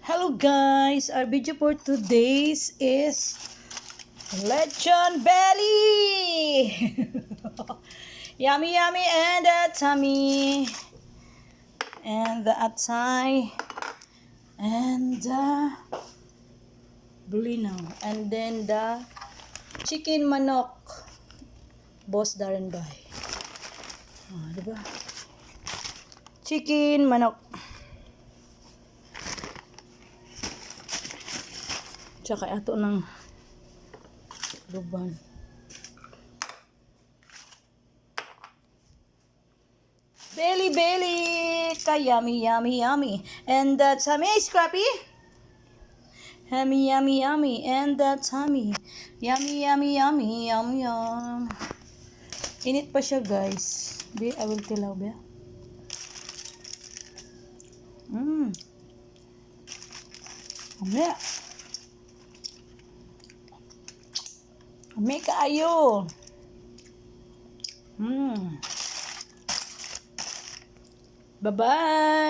Hello guys, our video for today's is lechon belly. Yummy yummy and tummy and the atay and the bulinaw and then the chicken manok. Boss Darren Bay. Diba? Chicken manok. Tsaka ato ng luban. Belly, ka yummy, yummy, yummy. And the tummy, Scrappy. Yummy, yummy, yummy. And the tummy. Yummy, yummy, yummy, yum, yum. Init pa siya, guys. Be, I will tell you, be. Mamaya. May kaayo. Bye-bye.